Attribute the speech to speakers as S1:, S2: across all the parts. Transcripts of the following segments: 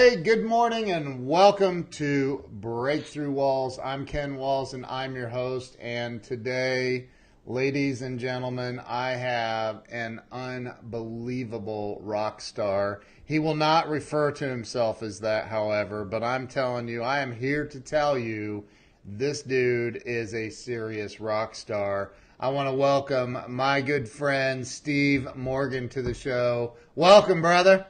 S1: Hey, good morning and welcome to Breakthrough Walls. I'm Ken Walls and I'm your host. And today, ladies and gentlemen, I have an unbelievable rock star. He will not refer to himself as that, however, but I'm telling you, I am here to tell you this dude is a serious rock star. I want to welcome my good friend Steve Morgan to the show. Welcome, brother.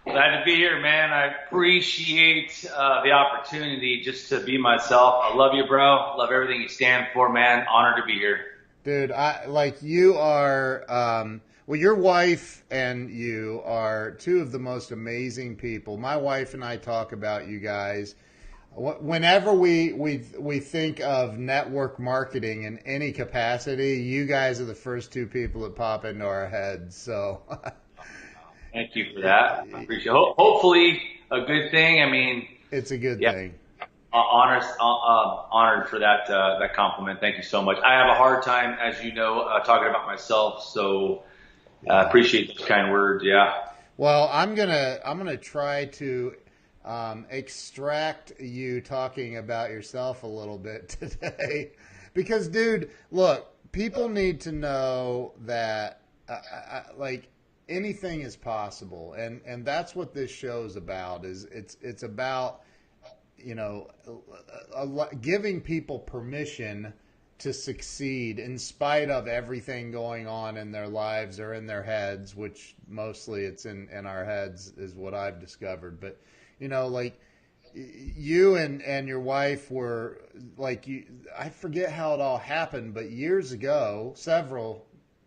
S2: Glad to be here, man. I appreciate the opportunity just to be myself. I love you, bro. Love everything you stand for, man. Honored to be here.
S1: Dude, you are, well, your wife and you are two of the most amazing people. My wife and I talk about you guys. Whenever we think of network marketing in any capacity, you guys are the first two people that pop into our heads. So
S2: thank you for that. I appreciate it. Hopefully a good thing. I mean,
S1: it's a good thing.
S2: Honored for that compliment. Thank you so much. I have a hard time, as you know, talking about myself. So appreciate those kind words. Yeah.
S1: Well, I'm gonna try to extract you talking about yourself a little bit today, because, dude, look, people need to know that anything is possible, and that's what this show is about. It's about, you know, giving people permission to succeed in spite of everything going on in their lives or in their heads, which mostly it's in our heads is what I've discovered. But, you know, like, you and your wife were like, I forget how it all happened, but years ago,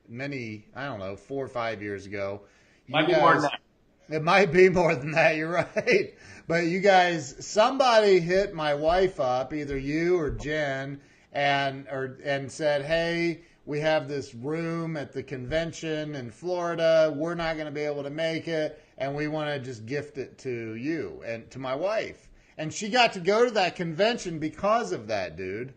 S1: many, I don't know, 4 or 5 years ago.
S2: Might be more than that.
S1: It might be more than that, you're right. But you guys, somebody hit my wife up, either you or Jen, and said, hey, we have this room at the convention in Florida. We're not going to be able to make it, and we want to just gift it to you and to my wife. And she got to go to that convention because of that, dude.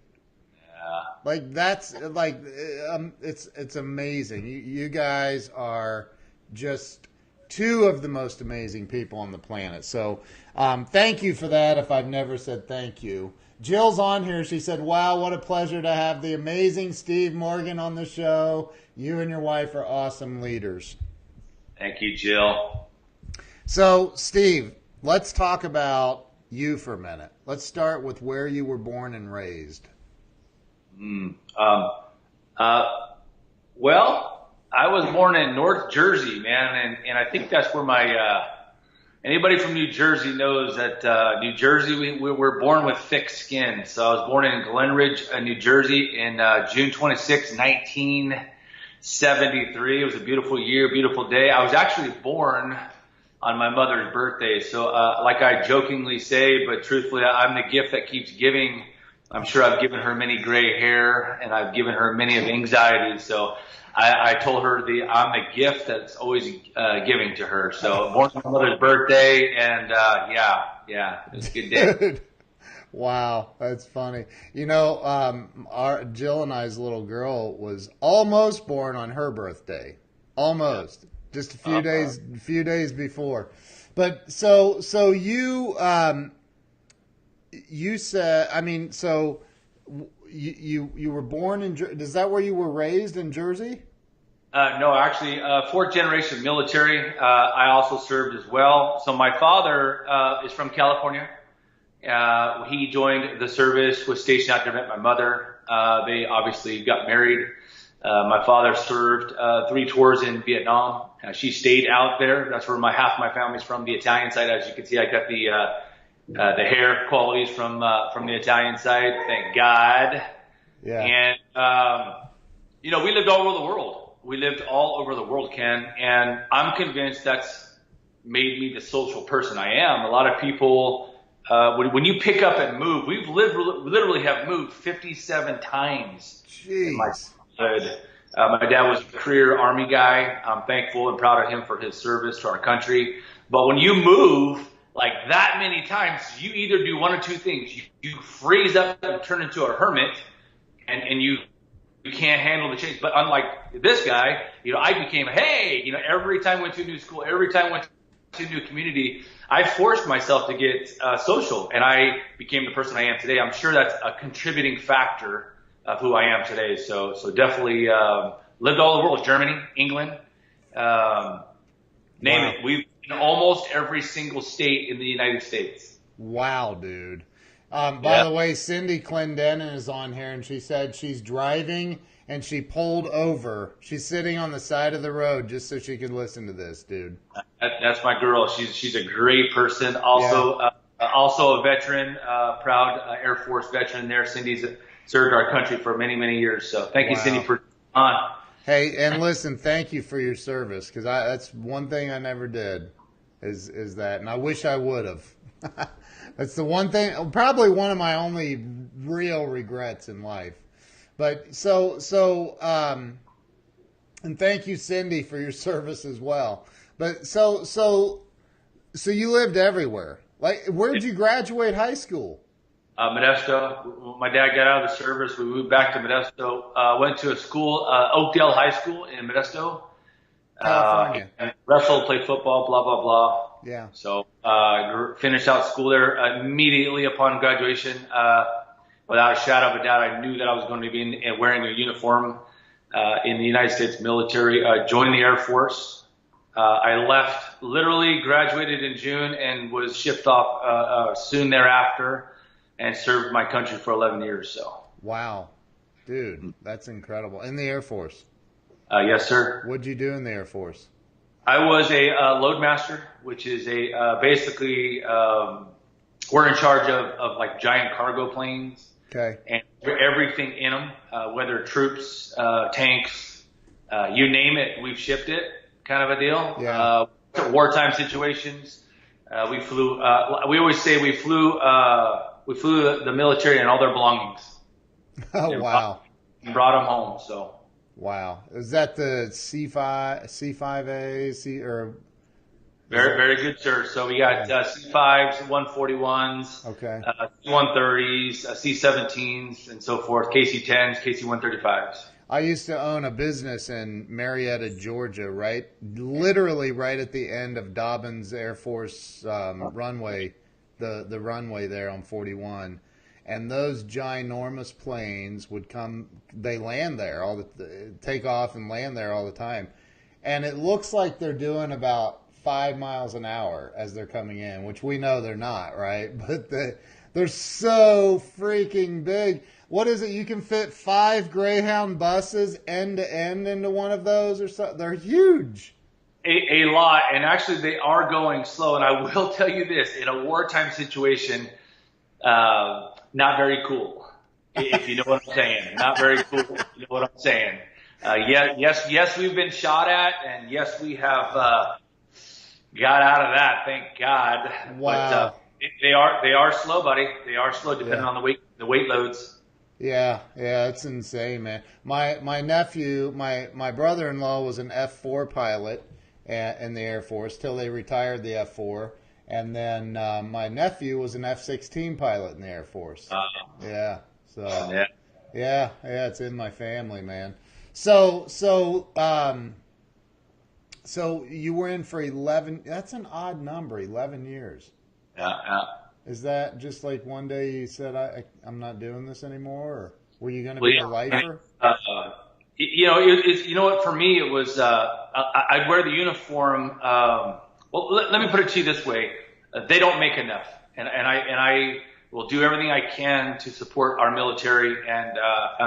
S1: Like, that's like, it's amazing. You guys are just two of the most amazing people on the planet. So thank you for that if I've never said thank you. Jill's on here. She said, wow, what a pleasure to have the amazing Steve Morgan on the show. You and your wife are awesome leaders.
S2: Thank you, Jill.
S1: So, Steve, let's talk about you for a minute. Let's start with where you were born and raised.
S2: Well, I was born in North Jersey, man, and I think that's where anybody from New Jersey knows that New Jersey, we were born with thick skin. So I was born in Glen Ridge, New Jersey in June 26, 1973. It was a beautiful year, beautiful day. I was actually born on my mother's birthday. So like I jokingly say, but truthfully, I'm the gift that keeps giving. I'm sure I've given her many gray hair, and I've given her many of anxiety. So I told her I'm the gift that's always giving to her. So born on my mother's birthday, and yeah, it was a good day.
S1: Dude, wow, that's funny. You know, our Jill and I's little girl was almost born on her birthday, almost just a few days before. But so you said, I mean, so you were born in Jersey. Is that where you were raised, in Jersey?
S2: No, actually, fourth generation military. I also served as well. So my father is from California. He joined the service, was stationed out there, met my mother. They obviously got married. My father served 3 tours in Vietnam. She stayed out there. That's where half my family's from, the Italian side. As you can see, I got the hair qualities from the Italian side. Thank God.
S1: Yeah.
S2: And you know, we lived all over the world. We lived all over the world, Ken, and I'm convinced that's made me the social person I am. A lot of people, when you pick up and move, we've literally have moved 57 times.
S1: Jeez.
S2: My dad was a career Army guy. I'm thankful and proud of him for his service to our country. But when you move like that many times, you either do one or two things. You freeze up and turn into a hermit, and you can't handle the change. But unlike this guy, you know, I became, hey, you know, every time I went to a new school, every time I went to a new community, I forced myself to get social, and I became the person I am today. I'm sure that's a contributing factor of who I am today. So definitely lived all over the world, Germany, England, name it. We've been in almost every single state in the United States.
S1: Wow, dude. By the way, Cindy Clendenin is on here, and she said she's driving and she pulled over. She's sitting on the side of the road just so she can listen to this, dude.
S2: That's my girl. She's a great person. Also, also a veteran, proud Air Force veteran there. Cindy's served our country for many, many years. So thank you, Cindy, for on.
S1: Hey, and listen, thank you for your service, because that's one thing I never did is that, and I wish I would have. That's the one thing, probably one of my only real regrets in life. But and thank you, Cindy, for your service as well. But so you lived everywhere. Like, where did you graduate high school?
S2: Modesto. My dad got out of the service. We moved back to Modesto. Went to a school, Oakdale High School in Modesto.
S1: California.
S2: And wrestled, played football, blah, blah, blah.
S1: Yeah.
S2: So finished out school there immediately upon graduation. Without a shadow of a doubt, I knew that I was going to be wearing a uniform in the United States military. Joined the Air Force. I left, literally graduated in June and was shipped off soon thereafter and served my country for 11 years. So. Wow.
S1: Dude, that's incredible. In the Air Force?
S2: Yes, sir.
S1: What'd you do in the Air Force?
S2: I was a loadmaster, which is basically we're in charge of like giant cargo planes.
S1: Okay.
S2: And everything in them, whether troops, tanks, you name it, we've shipped it, kind of a deal.
S1: Yeah.
S2: Wartime situations, we flew. We always say we flew the military and all their belongings.
S1: Oh, wow.
S2: And brought them home. So.
S1: Wow. Is that the C5A, or?
S2: Very, very good, sir. So we got C5s, 141s,
S1: okay,
S2: C130s, C17s, and so forth, KC10s, KC135s.
S1: I used to own a business in Marietta, Georgia, literally right at the end of Dobbins Air Force runway, the runway there on 41. And those ginormous planes would come, they land there, take off and land there all the time. And it looks like they're doing about 5 miles an hour as they're coming in, which we know they're not, right? But they're so freaking big. What is it? You can fit 5 Greyhound buses end to end into one of those or something. They're huge.
S2: A lot. And actually they are going slow. And I will tell you this, in a wartime situation, not very cool, if you know what I'm saying. Not very cool, if you know what I'm saying. Yes, we've been shot at, and yes, we have got out of that, thank God.
S1: Wow.
S2: But they are slow, buddy. They are slow, depending on the weight loads.
S1: Yeah, it's insane, man. My nephew, my brother-in-law was an F4 pilot in the Air Force till they retired the F4. And then my nephew was an F-16 pilot in the Air Force. Yeah. So yeah, it's in my family, man. So you were in for 11. That's an odd number, 11 years.
S2: Yeah.
S1: Is that just like one day you said I'm not doing this anymore, or were you going to be a lifer?
S2: You know what? For me, it was I'd wear the uniform. Well, let me put it to you this way: they don't make enough, and I will do everything I can to support our military and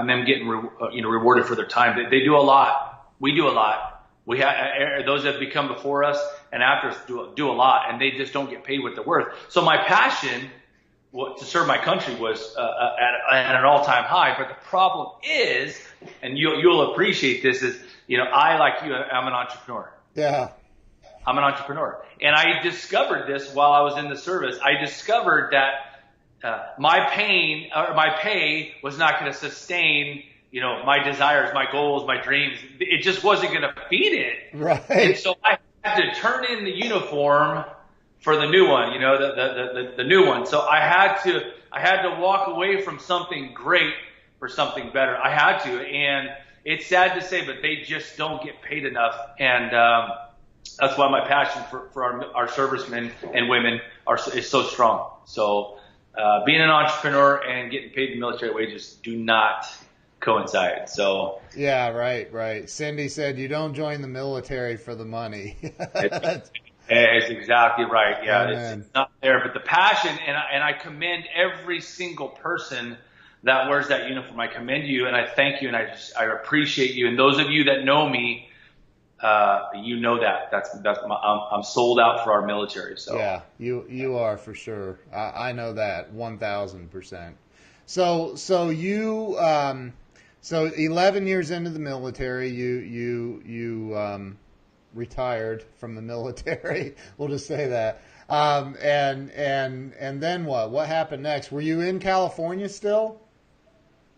S2: them getting rewarded for their time. They do a lot. We do a lot. We have those that have become before us and after us do a lot, and they just don't get paid what they're worth. So my passion to serve my country was at an all-time high. But the problem is, and you'll appreciate this, is I, like you, I'm an entrepreneur.
S1: Yeah.
S2: I'm an entrepreneur. And I discovered this while I was in the service. I discovered that my pay was not going to sustain, my desires, my goals, my dreams. It just wasn't going to feed it.
S1: Right.
S2: And so I had to turn in the uniform for the new one, the new one. So I had to walk away from something great for something better. I had to. And it's sad to say, but they just don't get paid enough. And that's why my passion for our servicemen and women is so strong. So being an entrepreneur and getting paid military wages do not coincide. So
S1: yeah, right. Cindy said you don't join the military for the money.
S2: it's exactly right. Yeah, it's not there, but the passion, and I commend every single person that wears that uniform. I commend you, and I thank you, and I appreciate you. And those of you that know me, you know I'm sold out for our military. So
S1: yeah, you are for sure. I know that 1,000%. So you so 11 years into the military, you retired from the military. We'll just say that. And then what? What happened next? Were you in California still?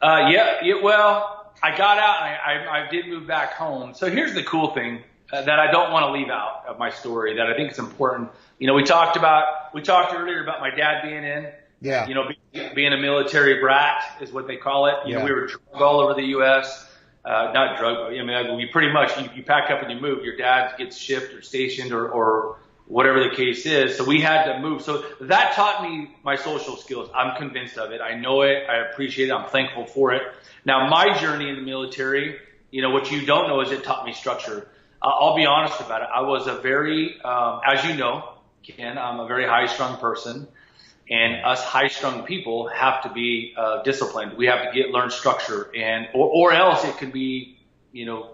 S2: Yeah. Well, I got out. I did move back home. So here's the cool thing that I don't want to leave out of my story that I think is important. You know, we talked earlier about my dad being in.
S1: Yeah.
S2: You know, being a military brat is what they call it. You know, we were drugged all over the U.S. Not drugged. I mean, we pretty much you pack up and you move. Your dad gets shipped or stationed or whatever the case is. So we had to move. So that taught me my social skills. I'm convinced of it. I know it. I appreciate it. I'm thankful for it. Now, my journey in the military, you know, what you don't know is it taught me structure. I'll be honest about it. I was a very, as you know, Ken, I'm a very high-strung person. And us high-strung people have to be disciplined. We have to learn structure, or else it could be, you know,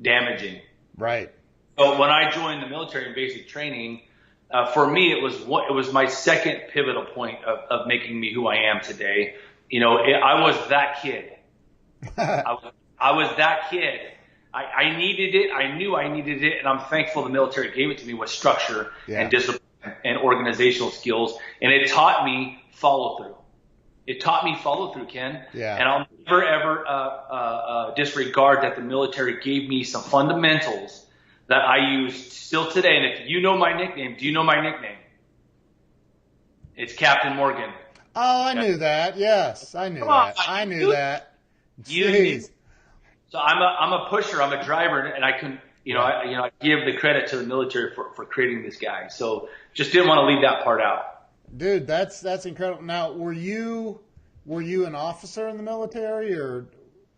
S2: damaging.
S1: Right.
S2: So when I joined the military and basic training, for me it was my second pivotal point of making me who I am today. You know, I was that kid. I was that kid. I needed it. I knew I needed it, and I'm thankful the military gave it to me with structure and discipline and organizational skills, and it taught me follow through. It taught me follow through, Ken.
S1: Yeah.
S2: And I'll never ever disregard that the military gave me some fundamentals that I use still today. And if you know my nickname, do you know my nickname? It's Captain Morgan.
S1: Oh, I knew that. Yes, I knew that. I knew that. Jeez.
S2: So I'm a pusher. I'm a driver, and I can. I give the credit to the military for creating this guy. So just didn't want to leave that part out.
S1: Dude, that's incredible. Now, were you an officer in the military or?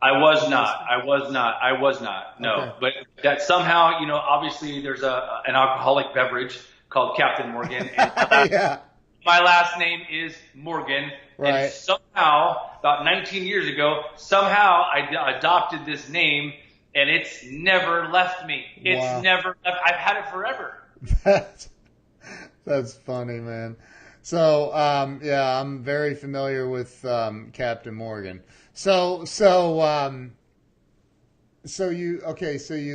S2: I was not. No,
S1: Okay.
S2: But that somehow, you know, obviously there's an alcoholic beverage called Captain Morgan. And
S1: yeah.
S2: My last name is Morgan.
S1: Right.
S2: And somehow, about 19 years ago, I adopted this name. And it's never left me. It's never left. I've had it forever.
S1: That's funny, man. So, I'm very familiar with Captain Morgan. So you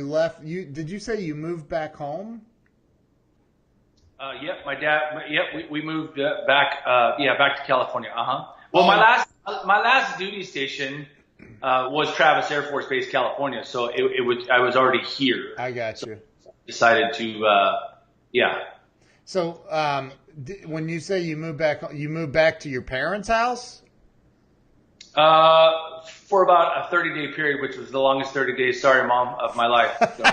S1: left. Did you say you moved back home?
S2: Yep, my dad. Yep, we moved back. Back to California. Well, my last duty station was Travis Air Force Base, California. So I was already here.
S1: I got you.
S2: So decided to,
S1: So, when you say you moved back to your parents' house?
S2: For about a 30-day period, which was the longest 30 days, sorry, Mom, of my life. So.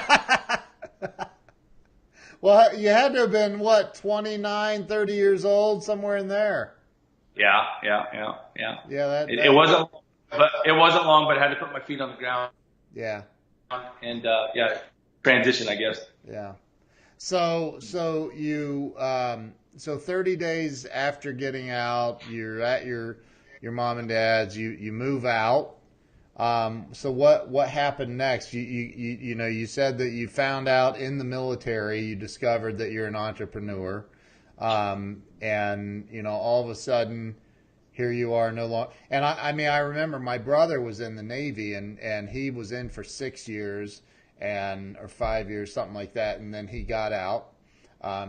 S1: Well, you had to have been, 29, 30 years old, somewhere in there.
S2: Yeah.
S1: Yeah,
S2: it wasn't. But it wasn't long, but I had to put my feet on the ground.
S1: Yeah.
S2: And transition, I guess.
S1: Yeah. So you 30 days after getting out, you're at your mom and dad's. You move out. So what happened next? You said that you found out in the military, you discovered that you're an entrepreneur, and all of a sudden. Here you are no longer. And I remember my brother was in the Navy and he was in for 6 years or 5 years, something like that. And then he got out.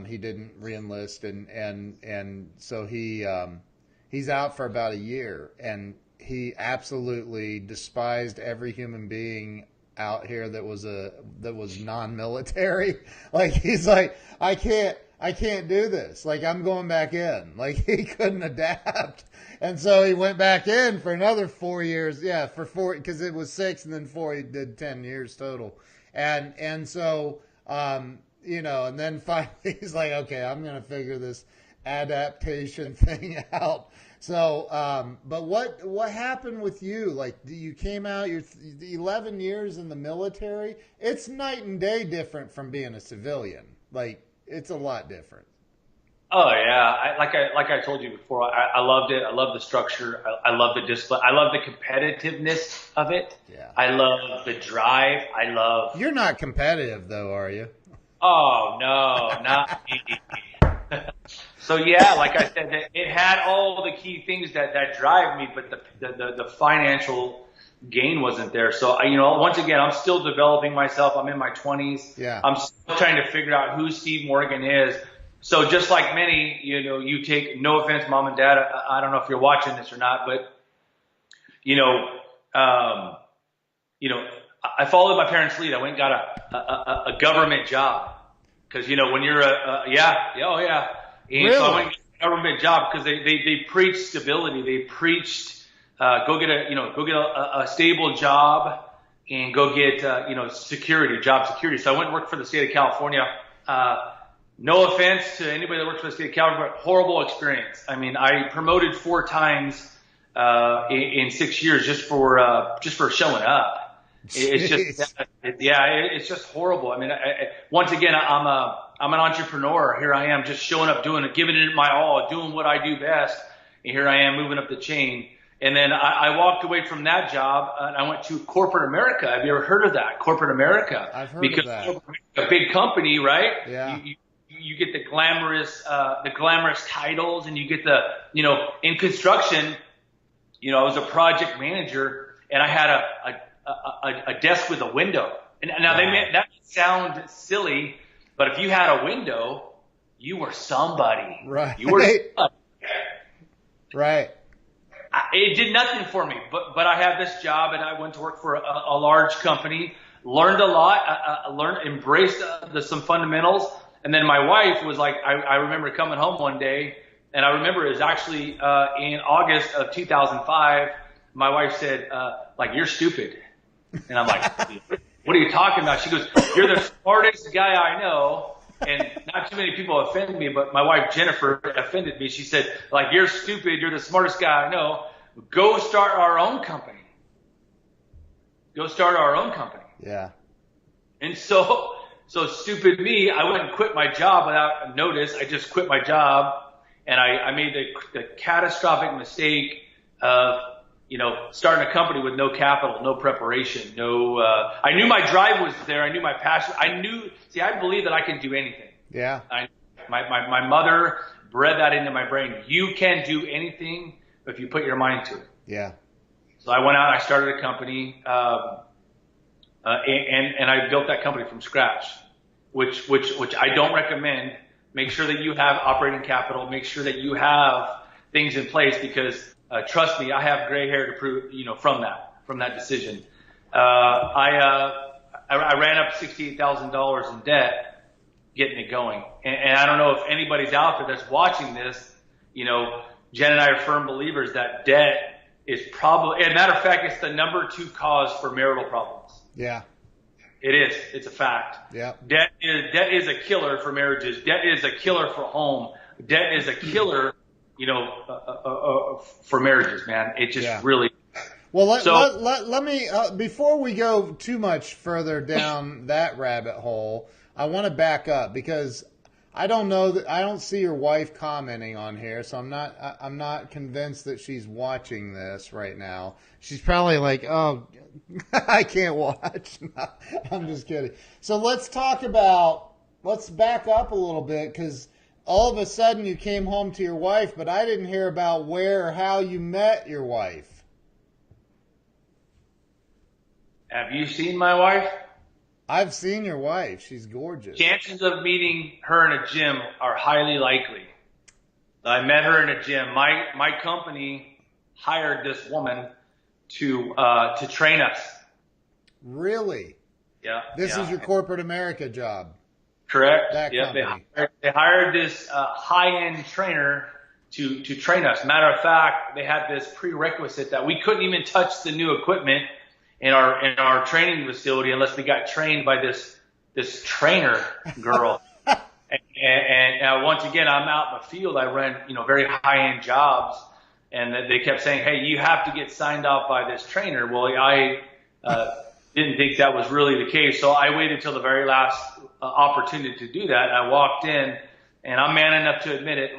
S1: He didn't reenlist and so he's out for about a year, and he absolutely despised every human being out here that was non-military. Like, he's like, I can't do this. Like, I'm going back in. Like, he couldn't adapt. And so he went back in for another 4 years. Yeah, for 4, because it was 6 and then 4, he did 10 years total. And so and then finally he's like, okay, I'm going to figure this adaptation thing out. So, but what happened with you? Like, you came out, you're 11 years in the military. It's night and day different from being a civilian. Like, it's a lot different.
S2: Oh yeah, like I told you before, I loved it. I love the structure. I love the discipline. I love the competitiveness of it.
S1: Yeah.
S2: I love the drive. I love.
S1: You're not competitive though, are you?
S2: Oh no, not me. So yeah, like I said, it had all the key things that drive me, but the financial gain wasn't there. So once again, I'm still developing myself. I'm in my 20s.
S1: Yeah.
S2: I'm still trying to figure out who Steve Morgan is. So just like many, you take, no offense, mom and dad, I don't know if you're watching this or not, but, I followed my parents' lead. I went and got a government job because, when you're oh yeah. And
S1: really?
S2: So I went and got a government job because they preached stability. They preached, go get a stable job and go get, security, job security. So I went and worked for the state of California. No offense to anybody that works for the state of California, but horrible experience. I mean, I promoted 4 times in 6 years just for showing up. It's just horrible. I mean, once again, I'm an entrepreneur. Here I am, just showing up, giving it my all, doing what I do best, and here I am moving up the chain. And then I walked away from that job and I went to corporate America. Have you ever heard of that? Corporate America.
S1: I've heard of that.
S2: Because a big company, right?
S1: Yeah.
S2: You get the glamorous titles, and you get in construction, I was a project manager and I had a desk with a window. And now that may sound silly, but if you had a window, you were somebody.
S1: Right.
S2: You were somebody.
S1: Right.
S2: It did nothing for me, but I had this job and I went to work for a large company, learned a lot, embraced some fundamentals. And then my wife was like, I remember coming home one day, and I remember it was actually in August of 2005. My wife said, you're stupid. And I'm like, what are you talking about? She goes, you're the smartest guy I know. And not too many people offend me, but my wife Jennifer offended me. She said, you're stupid. You're the smartest guy I know. Go start our own company. Go start our own company.
S1: Yeah.
S2: And so stupid me, I went and quit my job without notice. I just quit my job, and I made the catastrophic mistake of, starting a company with no capital, no preparation, I knew my drive was there. I knew my passion. I believe that I can do anything.
S1: Yeah.
S2: My mother bred that into my brain. You can do anything if you put your mind to it.
S1: Yeah.
S2: So I went out, I started a company, and I built that company from scratch, which I don't recommend. Make sure that you have operating capital. Make sure that you have things in place because, trust me, I have gray hair to prove, from that decision. I ran up $68,000 in debt getting it going. And I don't know if anybody's out there that's watching this, Jen and I are firm believers that debt is probably, as a matter of fact, it's the number 2 cause for marital problems.
S1: Yeah.
S2: It is. It's a fact.
S1: Yeah.
S2: Debt is a killer for marriages. Debt is a killer for home. Debt is a killer, for marriages, man. It just really.
S1: Well, let me, before we go too much further down that rabbit hole, I want to back up because I don't know that I don't see your wife commenting on here, so I'm not convinced that she's watching this right now. She's probably like, oh, I can't watch. No, I'm just kidding. So let's back up a little bit because all of a sudden you came home to your wife, but I didn't hear about where or how you met your wife.
S2: Have you seen my wife?
S1: I've seen your wife. She's gorgeous.
S2: Chances of meeting her in a gym are highly likely. I met her in a gym. My company hired this woman to train us.
S1: Really?
S2: Yeah.
S1: This is your corporate America job.
S2: Correct.
S1: That company.
S2: They hired this high-end trainer to train us. Matter of fact, they had this prerequisite that we couldn't even touch the new equipment in our training facility unless we got trained by this this trainer girl. And once again, I'm out in the field. I ran, very high-end jobs, and they kept saying, "Hey, you have to get signed off by this trainer." Well, I didn't think that was really the case, so I waited till the very last opportunity to do that. I walked in, and I'm man enough to admit it.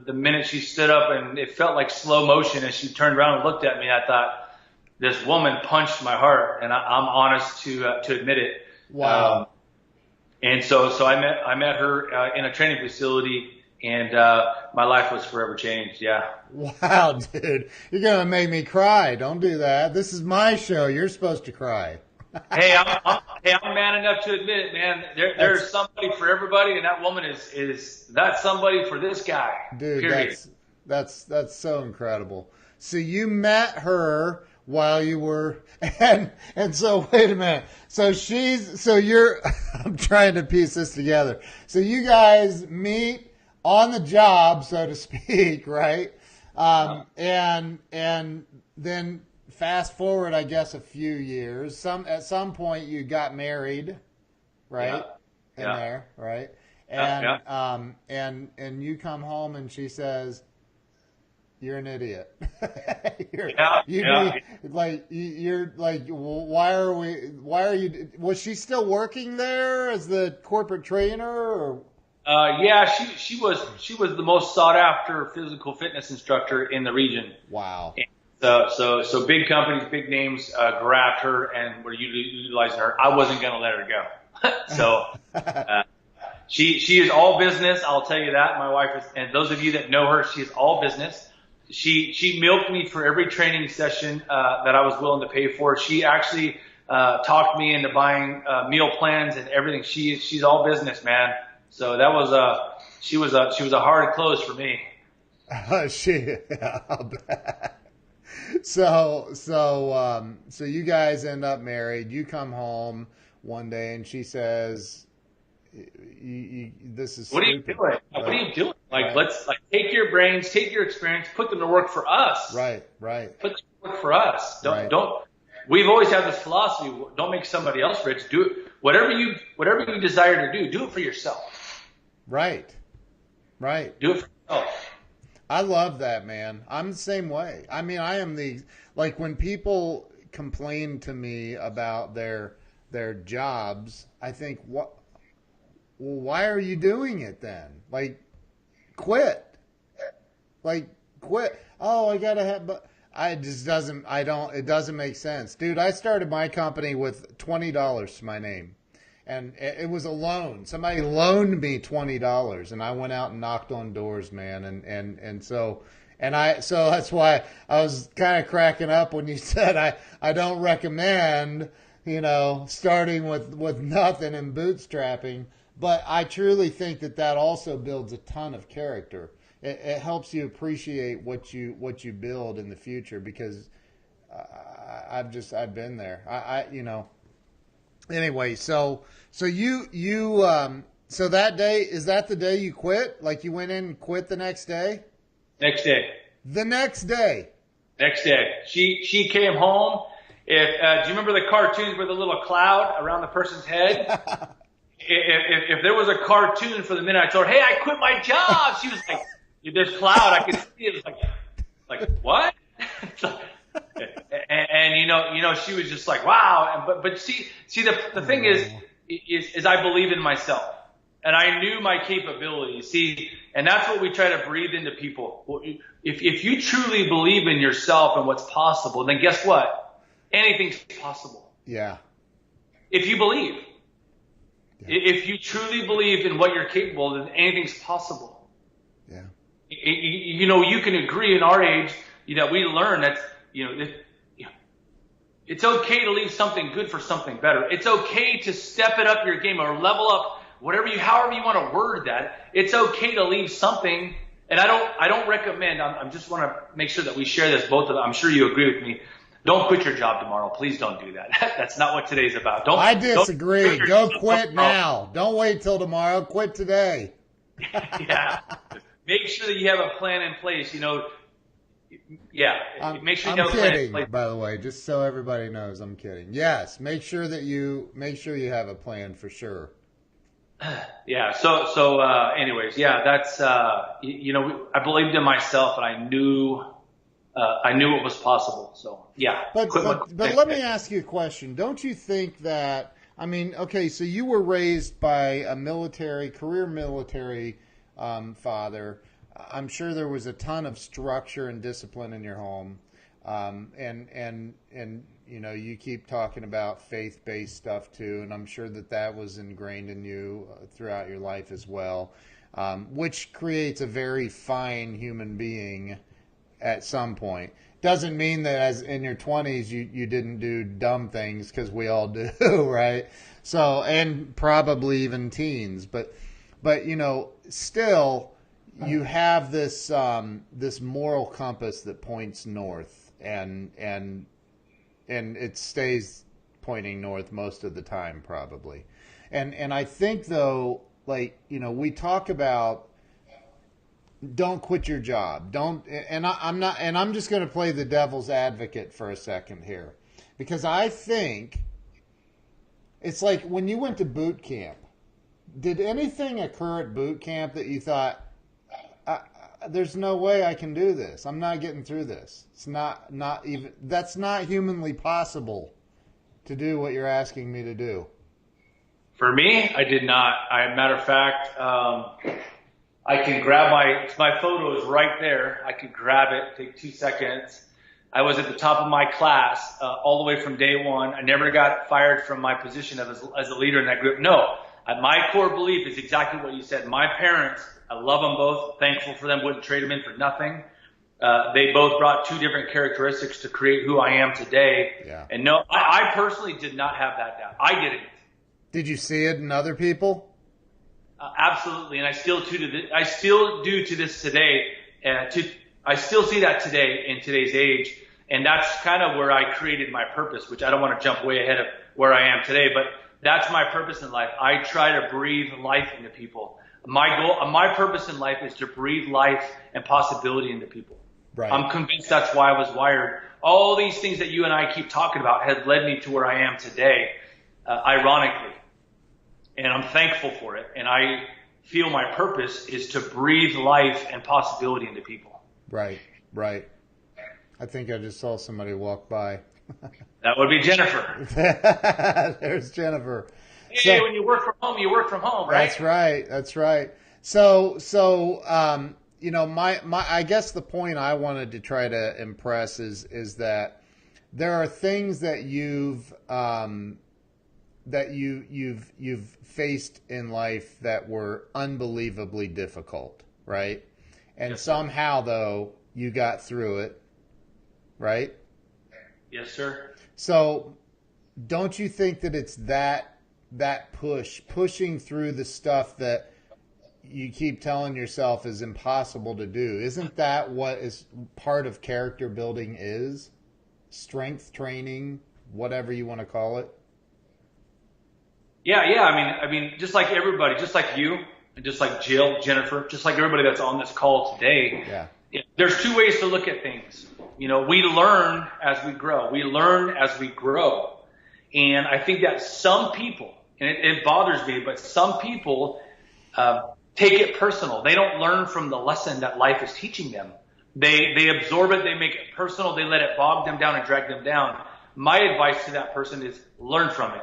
S2: The minute she stood up, and it felt like slow motion as she turned around and looked at me, I thought, this woman punched my heart, and I'm honest to admit it.
S1: Wow.
S2: And so I met her in a training facility, and my life was forever changed. Yeah.
S1: Wow, dude, you're gonna make me cry. Don't do that. This is my show. You're supposed to cry.
S2: Hey, I'm man enough to admit it, man. There's somebody for everybody, and that woman is that's somebody for this guy.
S1: Dude,
S2: period.
S1: that's so incredible. So you met her while you were, and so wait a minute. So you're, I'm trying to piece this together. So you guys meet on the job, so to speak, right? And then fast forward, I guess, a few years. At some point you got married, right?
S2: Yeah.
S1: There, right? And you come home and she says, "You're an idiot." You're like, why are you? Was she still working there as the corporate trainer? Or?
S2: Yeah, she was the most sought after physical fitness instructor in the region.
S1: Wow.
S2: And so big companies, big names grabbed her and were utilizing her. I wasn't going to let her go. So she is all business. I'll tell you that. My wife is, and those of you that know her, she is all business. She milked me for every training session that I was willing to pay for. She actually talked me into buying meal plans and everything. She's all business, man. So that was she was a hard close for me.
S1: I'll bet. So you guys end up married. You come home one day and she says, "This is
S2: what are you
S1: stupid."
S2: doing? What are you doing? Let's take your brains, take your experience, put them to work for us.
S1: Right.
S2: Put them to work for us. Don't. We've always had this philosophy: don't make somebody else rich. Do it. Whatever you desire to do it for yourself.
S1: Right.
S2: Do it for yourself.
S1: I love that, man. I'm the same way. I mean, I am when people complain to me about their jobs, I think, well, why are you doing it then? Quit. Quit. Oh, I gotta have, but it doesn't make sense. Dude, I started my company with $20 to my name. And it was a loan. Somebody loaned me $20, and I went out and knocked on doors, man. So that's why I was kind of cracking up when you said I don't recommend, starting with nothing and bootstrapping. But I truly think that also builds a ton of character. It helps you appreciate what you build in the future, because I've been there. Anyway, so that day, is that the day you quit? Like you went in and quit the next day?
S2: Next day.
S1: The next day.
S2: Next day. She came home. Do you remember the cartoons with a little cloud around the person's head? if there was a cartoon for the minute I told her, "Hey, I quit my job," she was like, "This cloud," I could see it. It was like what? And she was just like, wow. But see, the thing is I believe in myself, and I knew my capabilities. See, and that's what we try to breathe into people. If you truly believe in yourself and what's possible, then guess what? Anything's possible.
S1: Yeah.
S2: If you believe, if you truly believe in what you're capable of, then anything's possible.
S1: Yeah.
S2: You can agree in our age that we learn that it's okay to leave something good for something better. It's okay to step it up your game or level up however you want to word that. It's okay to leave something. And I don't recommend, I just want to make sure that we share this, both of them. I'm sure you agree with me. Don't quit your job tomorrow. Please don't do that. That's not what today's about.
S1: I disagree. Go quit now. Don't wait till tomorrow. Quit today.
S2: Yeah. Make sure that you have a plan in place. Make sure you have a plan in place.
S1: By the way, just so everybody knows, I'm kidding. Yes, make sure you have a plan for sure.
S2: Yeah. Anyways, yeah, that's, I believed in myself and I knew it was possible. So yeah,
S1: But let me ask you a question. Don't you think that, I mean, okay, so you were raised by a career military father. I'm sure there was a ton of structure and discipline in your home. And you keep talking about faith-based stuff too, and I'm sure that was ingrained in you throughout your life as well, which creates a very fine human being at some point. Doesn't mean that as in your 20s you didn't do dumb things, because we all do, right? So, and probably even teens, but still you have this moral compass that points north, and it stays pointing north most of the time, probably. And I think, though, we talk about, don't quit your job. I'm just going to play the devil's advocate for a second here, because I think it's like when you went to boot camp. Did anything occur at boot camp that you thought, there's no way I can do this. I'm not getting through this. It's not even, that's not humanly possible to do what you're asking me to do.
S2: For me, I did not. Matter of fact, I can grab my photo is right there. I could grab it, take 2 seconds. I was at the top of my class all the way from day one. I never got fired from my position as a leader in that group. No, my core belief is exactly what you said. My parents, I love them both, thankful for them, wouldn't trade them in for nothing. They both brought two different characteristics to create who I am today.
S1: Yeah.
S2: And no, I personally did not have that down. I didn't.
S1: Did you see it in other people?
S2: Absolutely, and I still do to this today. I still see that today in today's age, and that's kind of where I created my purpose, which I don't want to jump way ahead of where I am today, but that's my purpose in life. I try to breathe life into people. My purpose in life is to breathe life and possibility into people.
S1: Right.
S2: I'm convinced that's why I was wired. All these things that you and I keep talking about have led me to where I am today, ironically. And I'm thankful for it. And I feel my purpose is to breathe life and possibility into people.
S1: Right. I think I just saw somebody walk by.
S2: That would be Jennifer.
S1: There's Jennifer.
S2: Hey, when you work from home, right?
S1: That's right. So, I guess the point I wanted to try to impress is that there are things that you've faced in life that were unbelievably difficult, right? And
S2: yes,
S1: somehow, though, you got through it, right?
S2: Yes, sir.
S1: So, don't you think that it's that pushing through the stuff that you keep telling yourself is impossible to do? Isn't that what is part of character building is? Strength training, whatever you want to call it.
S2: Yeah. I mean, just like everybody, just like you, and just like Jill, Jennifer, just like everybody that's on this call today.
S1: Yeah.
S2: There's two ways to look at things. We learn as we grow. And I think that some people, and it bothers me, but some people take it personal. They don't learn from the lesson that life is teaching them. They absorb it, they make it personal, they let it bog them down and drag them down. My advice to that person is learn from it.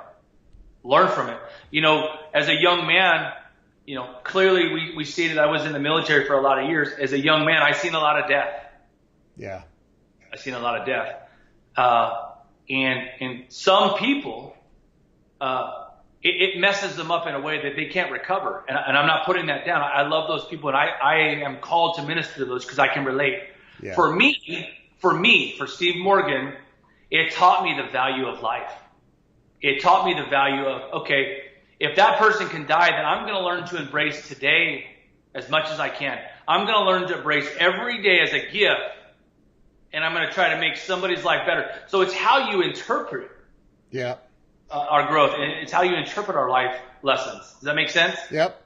S2: Learn from it. As a young man, clearly we stated I was in the military for a lot of years. As a young man, I seen a lot of death.
S1: Yeah.
S2: I seen a lot of death. And some people, it messes them up in a way that they can't recover. And I'm not putting that down. I love those people, and I am called to minister to those because I can relate.
S1: Yeah.
S2: For Steve Morgan, it taught me the value of life. It taught me the value of, okay, if that person can die, then I'm going to learn to embrace today as much as I can. I'm going to learn to embrace every day as a gift, and I'm going to try to make somebody's life better. So it's how you interpret our growth, and it's how you interpret our life lessons. Does that make sense?
S1: Yep,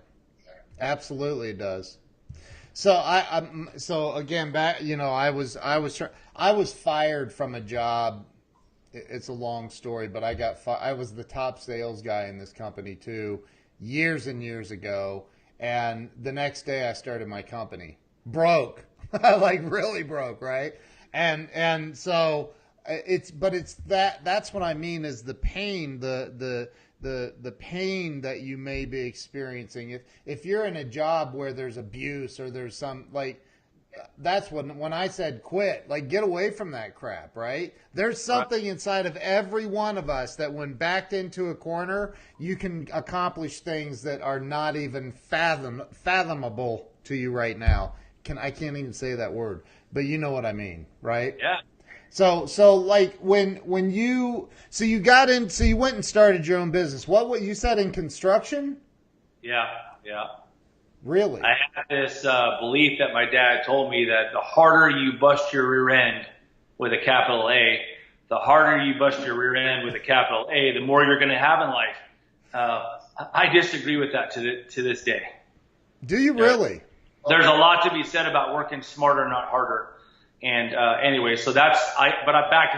S1: absolutely it does. So so again, back, I was fired from a job. It's a long story, but I was the top sales guy in this company too. years and years ago. And the next day I started my company. Broke. Like really broke, right? And so that's what I mean is the pain, the pain that you may be experiencing. If you're in a job where there's abuse or there's some like, that's when I said quit, like get away from that crap, right? There's something inside of every one of us that when backed into a corner, you can accomplish things that are not even fathomable to you right now. I can't even say that word, but you know what I mean, right?
S2: Yeah.
S1: So like when you got in, so you went and started your own business. What you said in construction?
S2: Yeah.
S1: Really?
S2: I had this belief that my dad told me that the harder you bust your rear end with a capital A, the harder you bust your rear end with a capital A, the more you're going to have in life. I disagree with that to this day.
S1: Do you really?
S2: There's a lot to be said about working smarter, not harder. And anyway, so back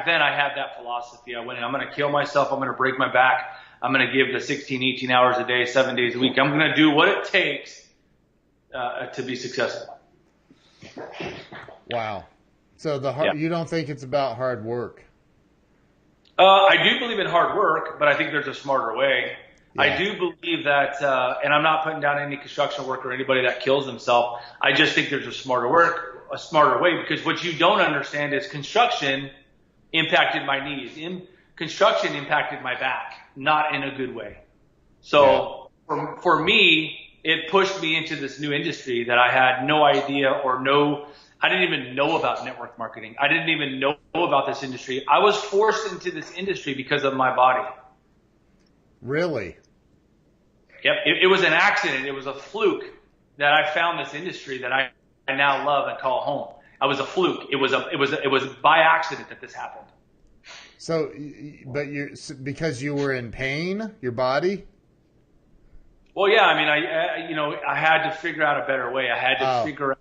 S2: then I had that philosophy. I went in, I'm going to kill myself. I'm going to break my back. I'm going to give the 16, 18 hours a day, 7 days a week. I'm going to do what it takes to be successful.
S1: Wow. So you don't think it's about hard work?
S2: I do believe in hard work, but I think there's a smarter way. Yeah. I do believe that, and I'm not putting down any construction worker or anybody that kills themselves. I just think there's a smarter way, because what you don't understand is construction impacted my knees. Construction impacted my back, not in a good way. So for me, it pushed me into this new industry that I had no idea I didn't even know about network marketing. I didn't even know about this industry. I was forced into this industry because of my body.
S1: Really?
S2: Yep. It was an accident. It was a fluke that I found this industry that I now love and call home. I was a fluke. It was by accident that this happened.
S1: So, because you were in pain, your body?
S2: Well, yeah. I mean, I had to figure out a better way. I had to figure out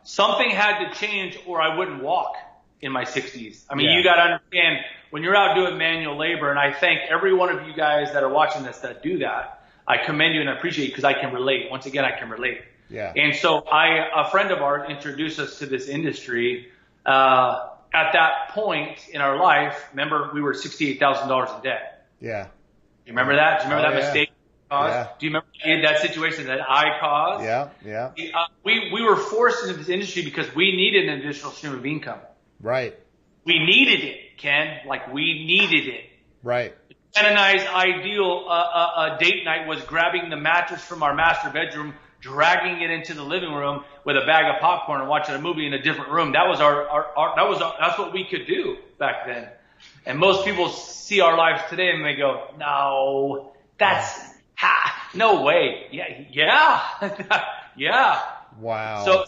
S2: something had to change, or I wouldn't walk in my 60s. I mean, you got to understand when you're out doing manual labor, and I thank every one of you guys that are watching this that do that. I commend you and I appreciate you because I can relate. Once again, I can relate.
S1: Yeah.
S2: And so a friend of ours introduced us to this industry. At that point in our life, remember, we were $68,000 in debt.
S1: Yeah.
S2: You remember that? Do you remember that mistake I caused?
S1: Yeah.
S2: Do you remember that situation that I caused?
S1: Yeah.
S2: We were forced into this industry because we needed an additional stream of income.
S1: Right.
S2: We needed it, Ken. Like we needed it.
S1: Right.
S2: Ken and I's ideal date night was grabbing the mattress from our master bedroom, dragging it into the living room with a bag of popcorn and watching a movie in a different room. That was that's what we could do back then. And most people see our lives today and they go, no, no way. Yeah.
S1: Wow.
S2: So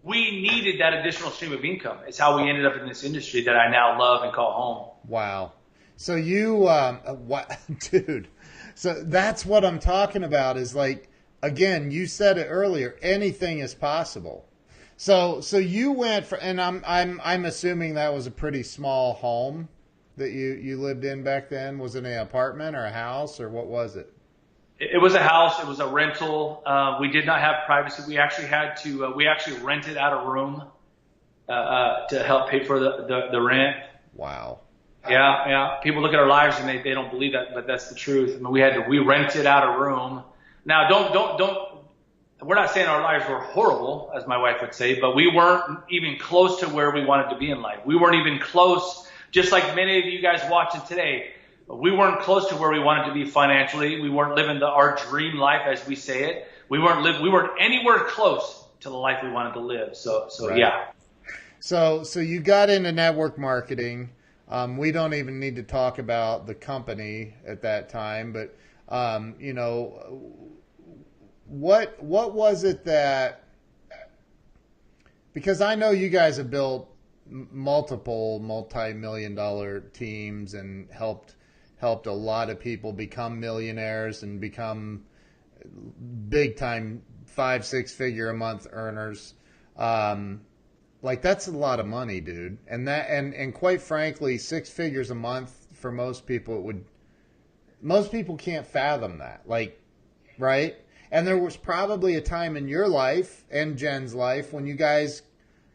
S2: we needed that additional stream of income. It's how we ended up in this industry that I now love and call home.
S1: Wow. So dude, so that's what I'm talking about is like, again, you said it earlier, anything is possible. So you went for, and I'm assuming that was a pretty small home that you lived in back then. Was it an apartment or a house or what was it?
S2: It was a house. It was a rental. We did not have privacy. We actually had to, we actually rented out a room, to help pay for the rent.
S1: Wow.
S2: Yeah. People look at our lives and they don't believe that, but that's the truth. I mean, we rented out a room. Now, we're not saying our lives were horrible, as my wife would say, but we weren't even close to where we wanted to be in life. We weren't even close, just like many of you guys watching today. We weren't close to where we wanted to be financially. We weren't living our dream life, as we say it. We weren't anywhere close to the life we wanted to live. So right. Yeah.
S1: So you got into network marketing. We don't even need to talk about the company at that time, but what was it that, because I know you guys have built multiple multi-million-dollar teams and helped a lot of people become millionaires and become big time 5-6 figure a month earners. Like that's a lot of money, dude. And quite frankly, 6 figures a month for most people, most people can't fathom that. Like right? And there was probably a time in your life and Jen's life when you guys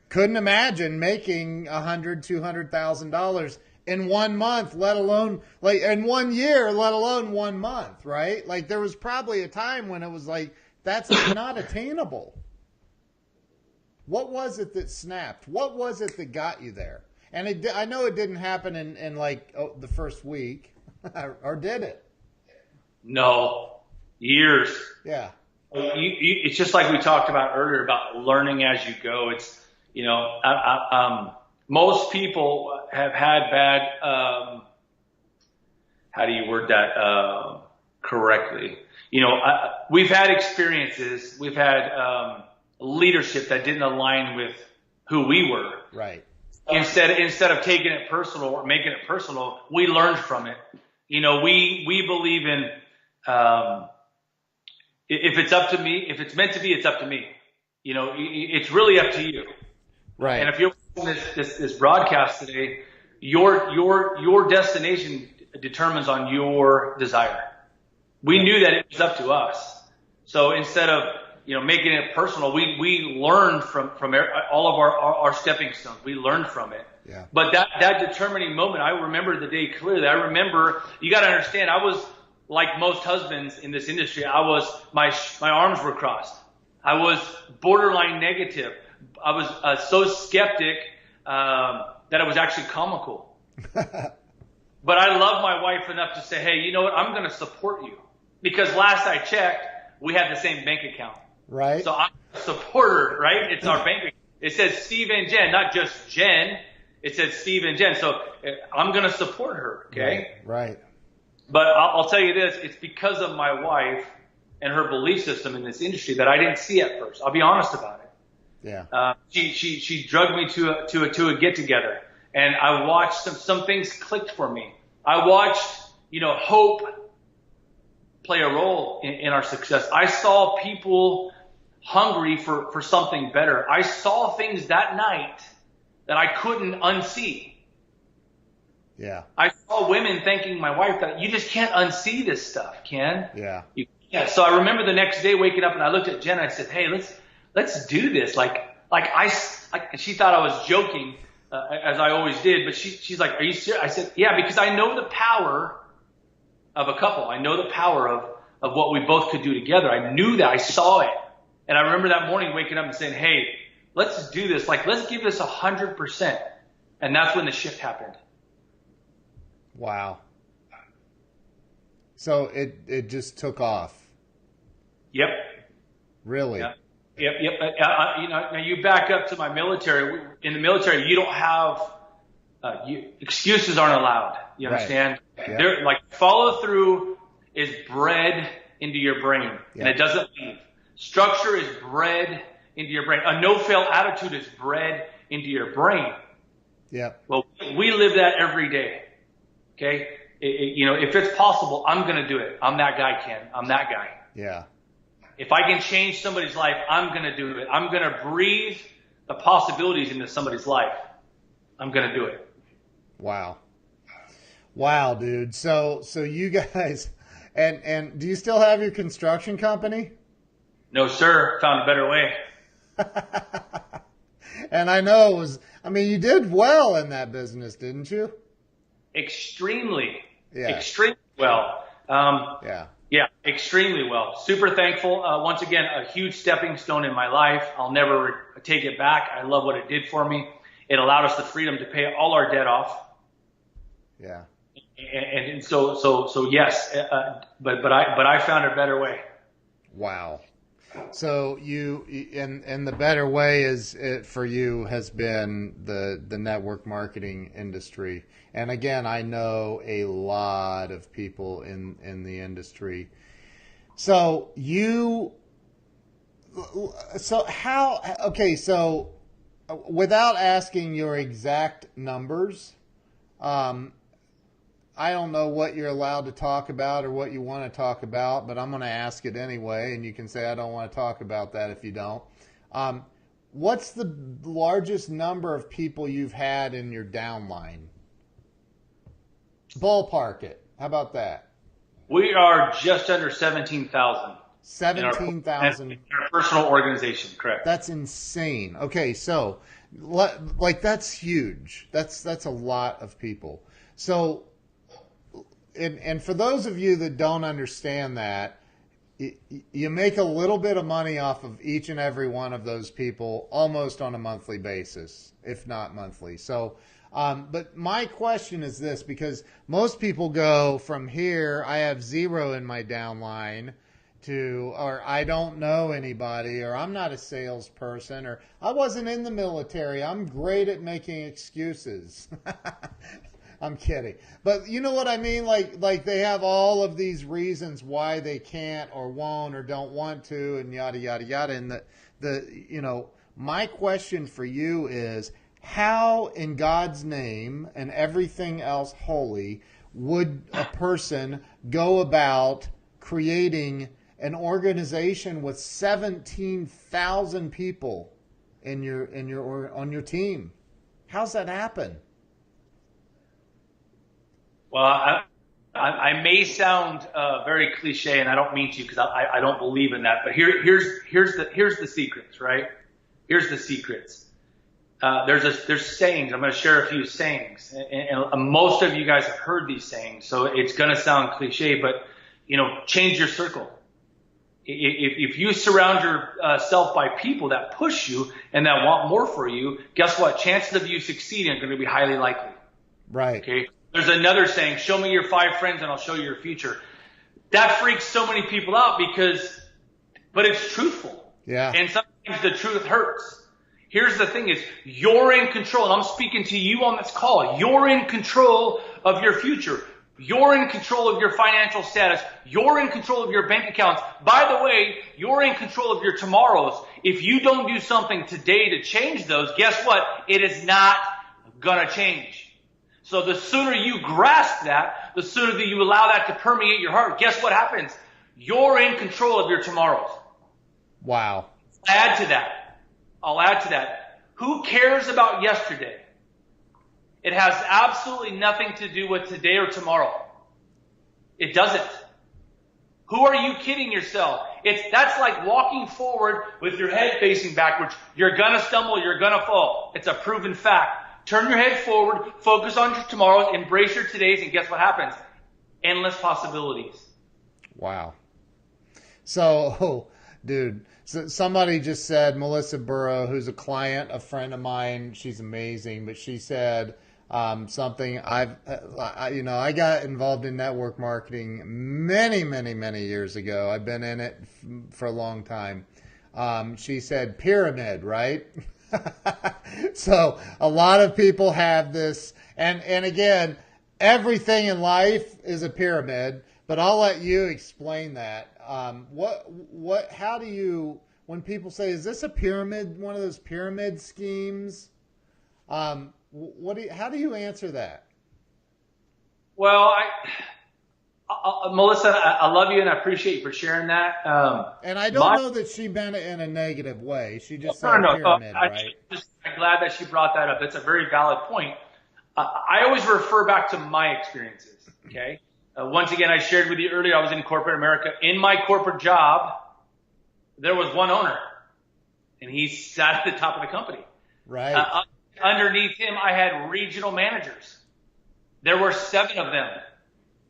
S1: couldn't imagine making $100,000-$200,000 in 1 month, let alone like in 1 year, let alone 1 month, right? Like there was probably a time when it was like, that's not attainable. What was it that snapped? What was it that got you there? And I know it didn't happen in like the first week, or did it?
S2: No, years.
S1: Yeah.
S2: It's just like we talked about earlier about learning as you go. It's, most people have had bad, how do you word that correctly? We've had experiences, we've had leadership that didn't align with who we were.
S1: Right.
S2: Instead of taking it personal or making it personal, we learned from it. We believe in, if it's up to me, if it's meant to be, it's up to me. It's really up to you.
S1: Right.
S2: And if you're watching this broadcast today, your destination determines on your desire. We knew that it was up to us. So instead of, making it personal, we learned from all of our stepping stones. We learned from it.
S1: Yeah.
S2: But that determining moment, I remember the day clearly. I remember, you got to understand, I was like most husbands in this industry. My arms were crossed. I was borderline negative. I was so skeptic that it was actually comical. But I love my wife enough to say, hey, you know what? I'm going to support you. Because last I checked, we had the same bank account.
S1: Right.
S2: So I'm a supporter, right? It's our bank account. It says Steve and Jen, not just Jen. It says Steve and Jen. So I'm going to support her, okay?
S1: Right.
S2: But I'll tell you this. It's because of my wife and her belief system in this industry that I didn't see at first. I'll be honest about it.
S1: Yeah.
S2: She drugged me to a get together, and I watched some things clicked for me. I watched, hope play a role in our success. I saw people hungry for something better. I saw things that night that I couldn't unsee.
S1: Yeah.
S2: I saw women thanking my wife that you just can't unsee this stuff, Ken.
S1: Yeah.
S2: You can't. So I remember the next day waking up and I looked at Jen and I said, hey, let's do this. Like she thought I was joking, as I always did, but she's like, are you serious? I said, yeah, because I know the power of a couple. I know the power of what we both could do together. I knew that. I saw it. And I remember that morning waking up and saying, hey, let's do this. Like, let's give this 100%. And that's when the shift happened.
S1: Wow. So it just took off.
S2: Yep.
S1: Really?
S2: Yeah. Yep. Now you back up to my military. In the military, you don't have excuses aren't allowed. You understand?
S1: Right. Yeah.
S2: They're like follow through is bred into your brain, and it doesn't leave. Structure is bred into your brain. A no-fail attitude is bred into your brain.
S1: Yeah.
S2: Well, we live that every day. Okay. If it's possible, I'm going to do it. I'm that guy, Ken. I'm that guy.
S1: Yeah.
S2: If I can change somebody's life, I'm going to do it. I'm going to breathe the possibilities into somebody's life. I'm going to do it.
S1: Wow. Wow, dude. So you guys, and do you still have your construction company?
S2: No, sir. Found a better way.
S1: And I know you did well in that business, didn't you?
S2: Extremely.
S1: Yeah.
S2: Extremely well. Yeah, extremely well. Super thankful. Once again, a huge stepping stone in my life. I'll never take it back. I love what it did for me. It allowed us the freedom to pay all our debt off.
S1: Yeah.
S2: And so yes, but I found a better way.
S1: Wow. So and the better way for you has been the network marketing industry. And again, I know a lot of people in the industry. So without asking your exact numbers, I don't know what you're allowed to talk about or what you want to talk about, but I'm going to ask it anyway, and you can say I don't want to talk about that if you don't. What's the largest number of people you've had in your downline? Ballpark it. How about that?
S2: We are just under 17,000. In our
S1: 17,000.
S2: in our personal organization, correct?
S1: That's insane. Okay, so like that's huge. That's a lot of people. So, and for those of you that don't understand that, you make a little bit of money off of each and every one of those people almost on a monthly basis, if not monthly. So, but my question is this, because most people go from here, I have zero in my downline, to, or I don't know anybody, or I'm not a salesperson, or I wasn't in the military. I'm great at making excuses. I'm kidding. But you know what I mean? Like they have all of these reasons why they can't or won't or don't want to, and yada, yada, yada. And my question for you is, how in God's name and everything else holy would a person go about creating an organization with 17,000 people on your team? How's that happen?
S2: Well, I may sound very cliche, and I don't mean to, because I don't believe in that. But here's the secrets, right? Here's the secrets. There's sayings. I'm going to share a few sayings, and most of you guys have heard these sayings, so it's going to sound cliche. But change your circle. If you surround yourself by people that push you and that want more for you, guess what? Chances of you succeeding are going to be highly likely.
S1: Right.
S2: Okay. There's another saying, show me your 5 friends and I'll show you your future. That freaks so many people out but it's truthful.
S1: Yeah.
S2: And sometimes the truth hurts. Here's the thing is, you're in control. And I'm speaking to you on this call. You're in control of your future. You're in control of your financial status. You're in control of your bank accounts. By the way, you're in control of your tomorrows. If you don't do something today to change those, guess what? It is not gonna change. So the sooner you grasp that, the sooner that you allow that to permeate your heart, guess what happens? You're in control of your tomorrows.
S1: Wow.
S2: I'll add to that. Who cares about yesterday? It has absolutely nothing to do with today or tomorrow. It doesn't. Who are you kidding yourself? That's like walking forward with your head facing backwards. You're gonna stumble, you're gonna fall. It's a proven fact. Turn your head forward, focus on your tomorrows, embrace your todays, and guess what happens? Endless possibilities.
S1: Wow. So, dude, somebody just said, Melissa Burrow, who's a client, a friend of mine, she's amazing, but she said something. I got involved in network marketing many, many, many years ago. I've been in it for a long time. She said pyramid, right? So a lot of people have this, and again, everything in life is a pyramid, but I'll let you explain that. How do you, when people say, is this a pyramid, one of those pyramid schemes? How do you answer that?
S2: Well, Melissa, I love you and I appreciate you for sharing that.
S1: And I don't know that she meant it in a negative way. She just said pyramid, right?
S2: I'm glad that she brought that up. It's a very valid point. I always refer back to my experiences, okay? Once again, I shared with you earlier, I was in corporate America. In my corporate job, there was one owner, and he sat at the top of the company.
S1: Right.
S2: Underneath him, I had regional managers. There were 7 of them.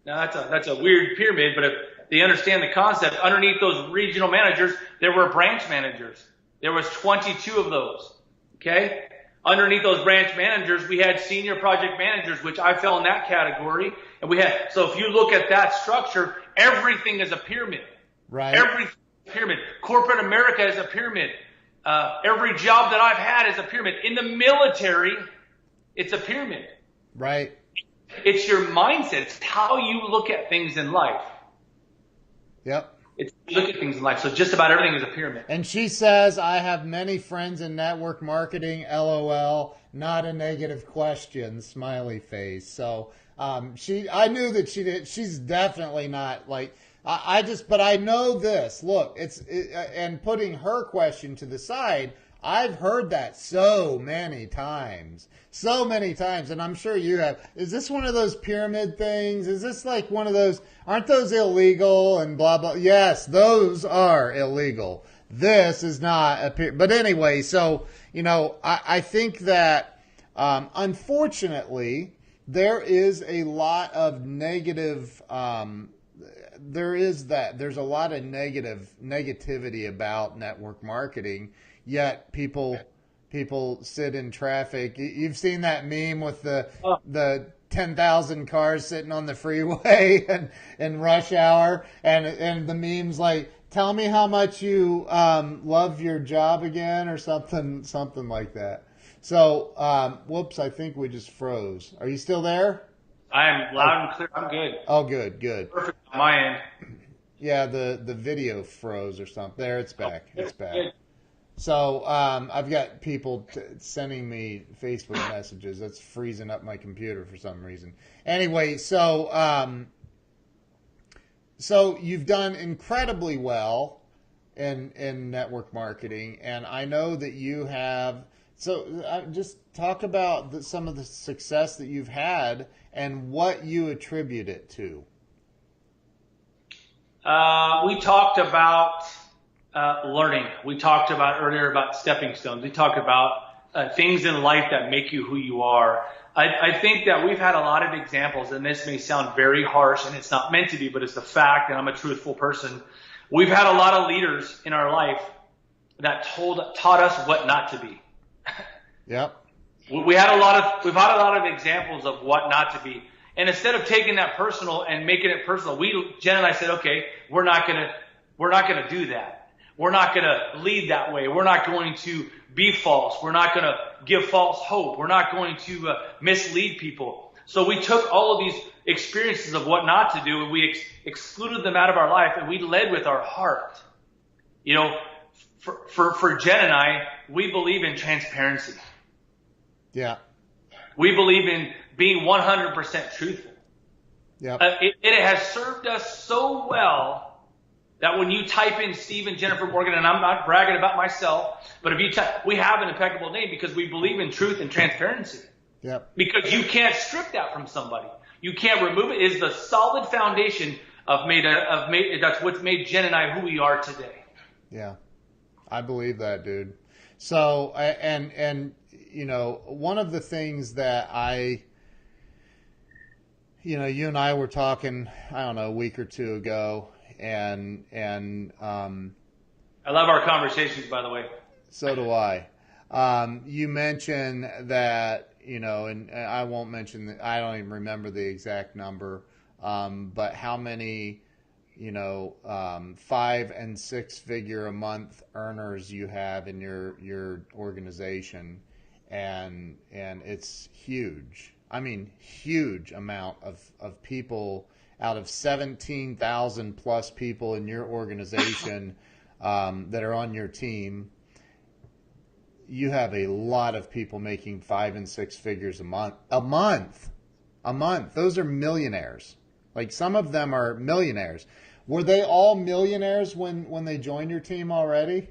S2: Now that's a weird pyramid, but if they understand the concept, underneath those regional managers, there were branch managers. There was 22 of those. Okay? Underneath those branch managers, we had senior project managers, which I fell in that category. And so if you look at that structure, everything is a pyramid.
S1: Right.
S2: Everything is a pyramid. Corporate America is a pyramid. Every job that I've had is a pyramid. In the military, it's a pyramid.
S1: Right.
S2: It's your mindset. It's how you look at things in life.
S1: Yep.
S2: It's look at things in life. So just about everything is a pyramid.
S1: And she says, I have many friends in network marketing, LOL, not a negative question, smiley face. So I knew that she's definitely not like, but I know this. Look, and putting her question to the side, I've heard that so many times. So many times, and I'm sure you have. Is this one of those pyramid things? Is this like one of those, aren't those illegal and blah, blah? Yes, those are illegal. This is not a pyramid. But anyway, so, I think that, unfortunately, there is a lot of negative, there's a lot of negativity about network marketing, yet people sit in traffic. You've seen that meme with the 10,000 cars sitting on the freeway and rush hour, and the meme's like, tell me how much you love your job again, or something like that. So, whoops, I think we just froze. Are you still there?
S2: I am loud and clear. I'm good.
S1: Oh, good.
S2: Perfect on my end.
S1: Yeah, the video froze or something. There, it's back. It's back.
S2: Good.
S1: So I've got people sending me Facebook messages. That's freezing up my computer for some reason. Anyway, so you've done incredibly well in network marketing, and I know that you have. So just talk about some of the success that you've had and what you attribute it to.
S2: We talked about learning. We talked about earlier about stepping stones. We talked about things in life that make you who you are. I think that we've had a lot of examples, and this may sound very harsh, and it's not meant to be, but it's the fact, and I'm a truthful person. We've had a lot of leaders in our life that taught us what not to be.
S1: Yep.
S2: We've had a lot of examples of what not to be. And instead of taking that personal and making it personal, Jen and I said, okay, we're not gonna do that. We're not gonna lead that way. We're not going to be false. We're not gonna give false hope. We're not going to mislead people. So we took all of these experiences of what not to do, and we excluded them out of our life, and we led with our heart. For Jen and I, we believe in transparency.
S1: Yeah.
S2: We believe in being 100% truthful.
S1: Yeah.
S2: It has served us so well that when you type in Steve and Jennifer Morgan, and I'm not bragging about myself, but if you we have an impeccable name because we believe in truth and transparency.
S1: Yep.
S2: Because you can't strip that from somebody. You can't remove it. It is the solid foundation that's what's made Jen and I who we are today.
S1: Yeah. I believe that, dude. So, and one of the things that you and I were talking, I don't know, a week or two ago, and
S2: I love our conversations, by the way.
S1: So do I. You mentioned that, and I won't mention I don't even remember the exact number, but how many 5 and 6 figure a month earners you have in your organization, and it's huge. I mean, huge amount of people out of 17,000 plus people in your organization that are on your team. You have a lot of people making 5 and 6 figures a month. Those are millionaires. Like, some of them are millionaires. Were they all millionaires when they joined your team already?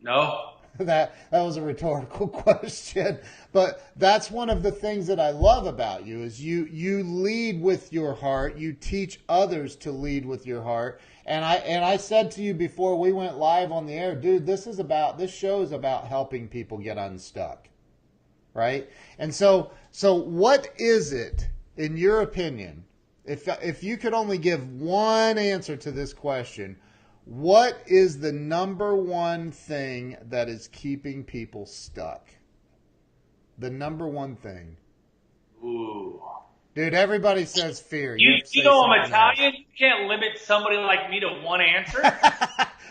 S2: No.
S1: That was a rhetorical question. But that's one of the things that I love about you is you lead with your heart. You teach others to lead with your heart. And I said to you before we went live on the air, dude, this show is about helping people get unstuck. Right? And so what is it, in your opinion, if you could only give one answer to this question, what is the number one thing that is keeping people stuck? The number one thing.
S2: Ooh. Dude,
S1: everybody says fear.
S2: You know I'm Italian. You can't limit somebody like me to one answer.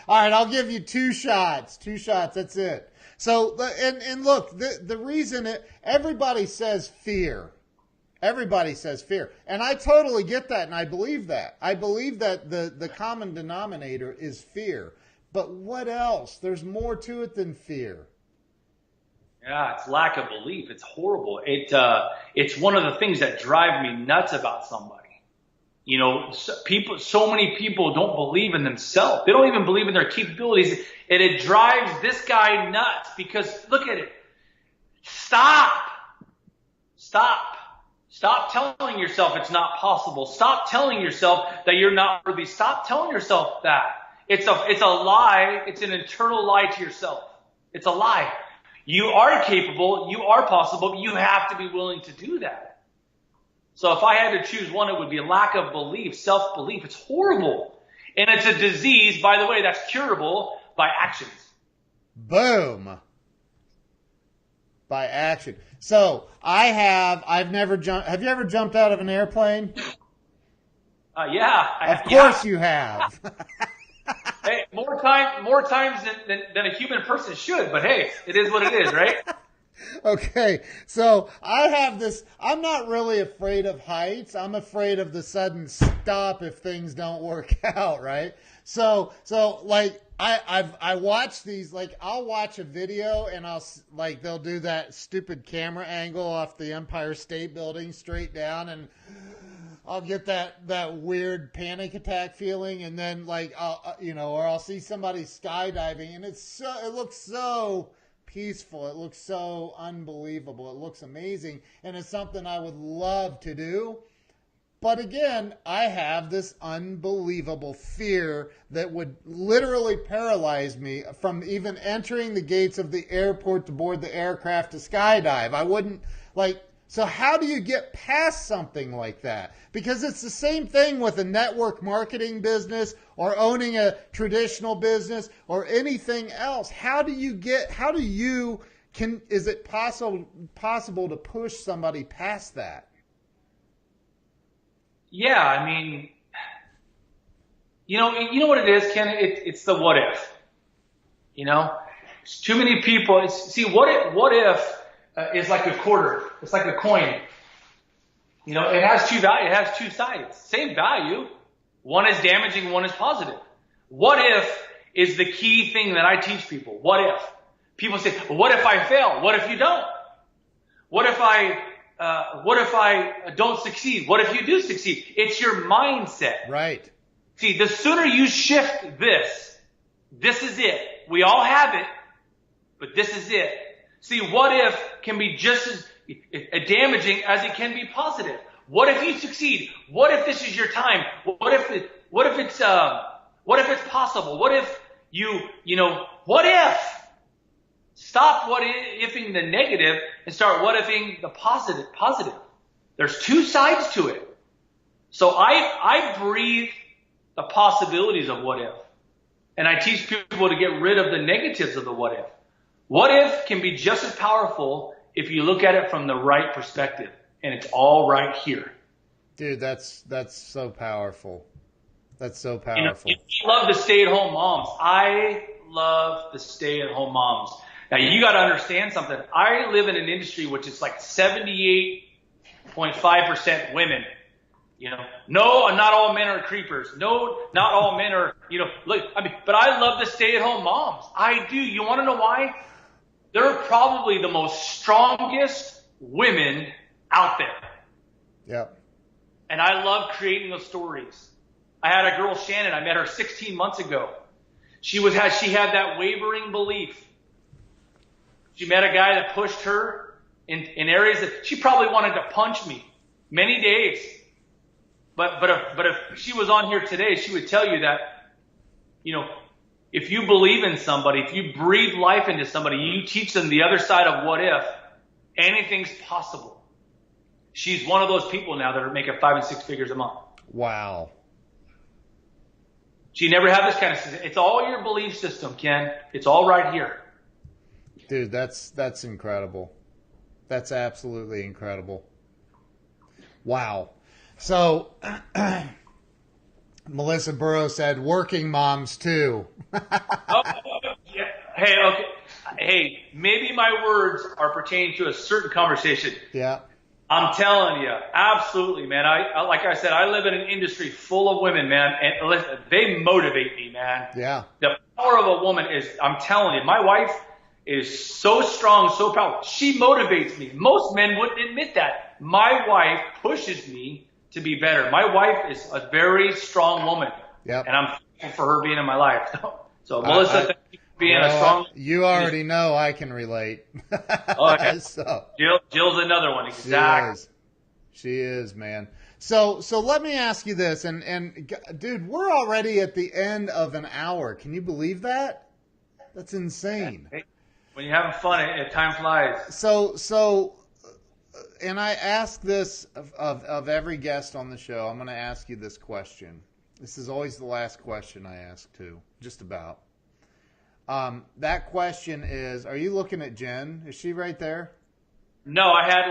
S1: All right, I'll give you 2 shots. 2 shots, that's it. So, and look, the reason everybody says fear. Everybody says fear. And I totally get that, and I believe that. I believe that the common denominator is fear. But what else? There's more to it than fear.
S2: Yeah, it's lack of belief. It's horrible. It's one of the things that drive me nuts about somebody. You know, so many people don't believe in themselves. They don't even believe in their capabilities. And it drives this guy nuts because look at it. Stop telling yourself it's not possible. Stop telling yourself that you're not worthy. Stop telling yourself that. It's a lie. It's an internal lie to yourself. It's a lie. You are capable. You are possible, but you have to be willing to do that. So if I had to choose one, it would be a lack of belief, self-belief. It's horrible. And it's a disease, by the way, that's curable by actions.
S1: Boom. By action. So I've never jumped. Have you ever jumped out of an airplane?
S2: Yeah.
S1: Of course you have.
S2: Hey, more times than a human person should, but hey, it is what it is, right?
S1: Okay, so I have this. I'm not really afraid of heights. I'm afraid of the sudden stop if things don't work out, right? So like I watch these. Like I'll watch a video and they'll do that stupid camera angle off the Empire State Building straight down, and I'll get that weird panic attack feeling, and then or I'll see somebody skydiving, and it looks so peaceful. It looks so unbelievable. It looks amazing. And it's something I would love to do. But again, I have this unbelievable fear that would literally paralyze me from even entering the gates of the airport to board the aircraft to skydive. I wouldn't so how do you get past something like that? Because it's the same thing with a network marketing business or owning a traditional business or anything else. Is it possible to push somebody past that?
S2: Yeah, I mean, you know what it is, Ken? It's the what if. You know, it's too many people. What if is like a quarter. It's like a coin. You know, it has two values. It has two sides. Same value. One is damaging, one is positive. What if is the key thing that I teach people. What if? People say, well, what if I fail? What if you don't? What if I don't succeed? What if you do succeed? It's your mindset.
S1: Right.
S2: See, the sooner you shift this is it. We all have it, but this is it. See, what if can be just as damaging as it can be positive. What if you succeed? What if this is your time? What if it's possible? What if what if? Stop what ifing the negative and start what ifing the positive. There's two sides to it. So I breathe the possibilities of what if. And I teach people to get rid of the negatives of the what if. What if can be just as powerful if you look at it from the right perspective. And it's all right here.
S1: Dude, that's so powerful. That's so powerful.
S2: You love the stay-at-home moms. I love the stay-at-home moms. Now, you got to understand something. I live in an industry which is like 78.5% women. No, not all men are creepers. No, not all men are, but I love the stay-at-home moms. I do. You want to know why? They're probably the most strongest women out there.
S1: Yep.
S2: And I love creating those stories. I had a girl, Shannon, I met her 16 months ago. She had that wavering belief. She met a guy that pushed her in areas that she probably wanted to punch me many days. But if she was on here today, she would tell you that, if you believe in somebody, if you breathe life into somebody, you teach them the other side of what if, anything's possible. She's one of those people now that are making 5 and 6 figures a month.
S1: Wow.
S2: She never had this kind of system. It's all your belief system, Ken. It's all right here.
S1: Dude, that's incredible. That's absolutely incredible. Wow. So, Melissa Burrow said, working moms too.
S2: Yeah. Hey, okay. Hey, maybe my words are pertaining to a certain conversation.
S1: Yeah.
S2: I'm telling you, absolutely, man. I like I said, I live in an industry full of women, man, and listen, they motivate me, man.
S1: Yeah.
S2: The power of a woman is, I'm telling you, my wife is so strong, so powerful. She motivates me. Most men wouldn't admit that. My wife pushes me to be better. My wife is a very strong woman,
S1: Yep.
S2: and I'm thankful for her being in my life. So Melissa, thank you for being a strong.
S1: You already know I can relate.
S2: Oh, okay.
S1: So,
S2: Jill's another one, exactly.
S1: She is, man. So let me ask you this, and dude, we're already at the end of an hour. Can you believe that? That's insane.
S2: Hey, when you're having fun, time flies.
S1: So, and I ask this of every guest on the show. I'm going to ask you this question. This is always the last question I ask too, just about. That question is, are you looking at Jen? Is she right there?
S2: No, I have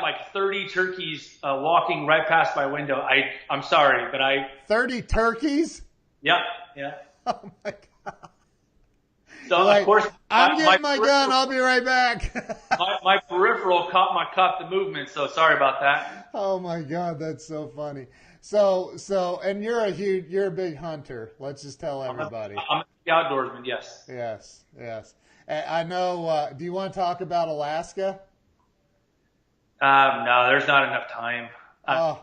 S2: like 30 turkeys walking right past my window. I'm sorry, but
S1: 30 turkeys?
S2: Yeah.
S1: Oh my God.
S2: So of course,
S1: I'm getting my gun. I'll be right back.
S2: my peripheral caught the movement. So sorry about that.
S1: Oh my God, that's so funny. So, and you're a big hunter. Let's just tell everybody.
S2: I'm a outdoorsman. Yes.
S1: Yes. I know. Do you want to talk about Alaska?
S2: No, there's not enough time. I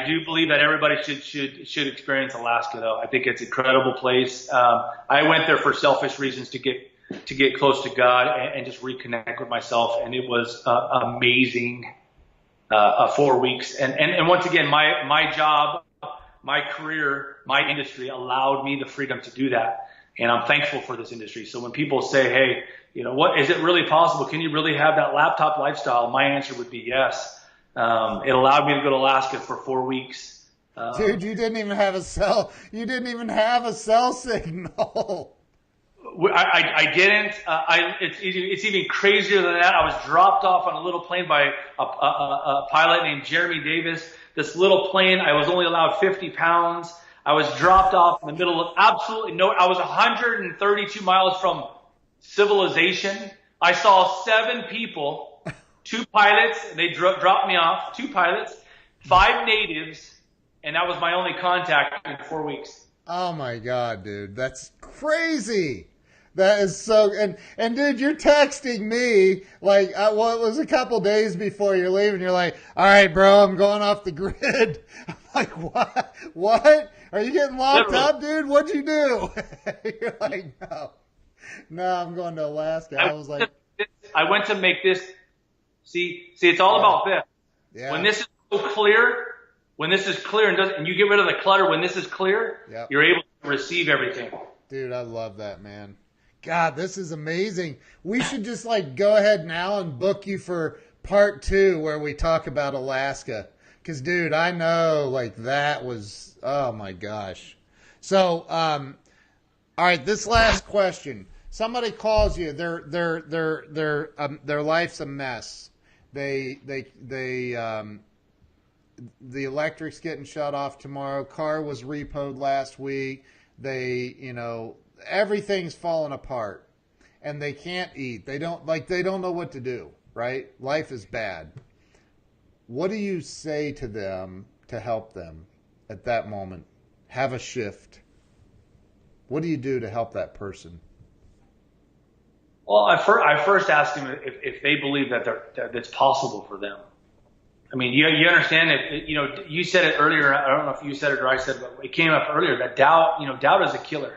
S2: do believe that everybody should experience Alaska, though. I think it's an incredible place. I went there for selfish reasons to get close to God and just reconnect with myself, and it was amazing. 4 weeks, and once again, my job, my career, my industry allowed me the freedom to do that, and I'm thankful for this industry. So when people say, "Hey, what is it really possible? Can you really have that laptop lifestyle?" My answer would be yes. It allowed me to go to Alaska for 4 weeks.
S1: Dude, you didn't even have a cell. You didn't even have a cell signal.
S2: I didn't. It's even crazier than that. I was dropped off on a little plane by a pilot named Jeremy Davis. This little plane, I was only allowed 50 pounds. I was dropped off in the middle of absolutely no. I was 132 miles from civilization. I saw 7 people, 2 pilots. They dropped me off. 2 pilots, 5 natives, and that was my only contact in 4 weeks.
S1: Oh my God, dude, that's crazy. That is so, and dude, you're texting me like, it was a couple days before you're leaving. You're like, all right, bro, I'm going off the grid. I'm like, what? What? Are you getting locked up, dude? What'd you do? You're like, no, I'm going to Alaska. I was like,
S2: I went to make this. See, it's all about this.
S1: Yeah.
S2: When this is so clear, and you get rid of the clutter, when this is clear,
S1: Yep.
S2: You're able to receive everything.
S1: Dude, I love that, man. God, this is amazing. We should just go ahead now and book you for part 2 where we talk about Alaska. Because, dude, I know that was, oh my gosh. So, all right, this last question. Somebody calls you. Their life's a mess. The electric's getting shut off tomorrow. Car was repoed last week. Everything's falling apart, and they can't eat. They don't know what to do, right? Life is bad. What do you say to them to help them at that moment? Have a shift. What do you do to help that person?
S2: Well, I first asked them if they believe that it's possible for them. I mean, you understand it. You said it earlier. I don't know if you said it or I said it, but it came up earlier that doubt is a killer.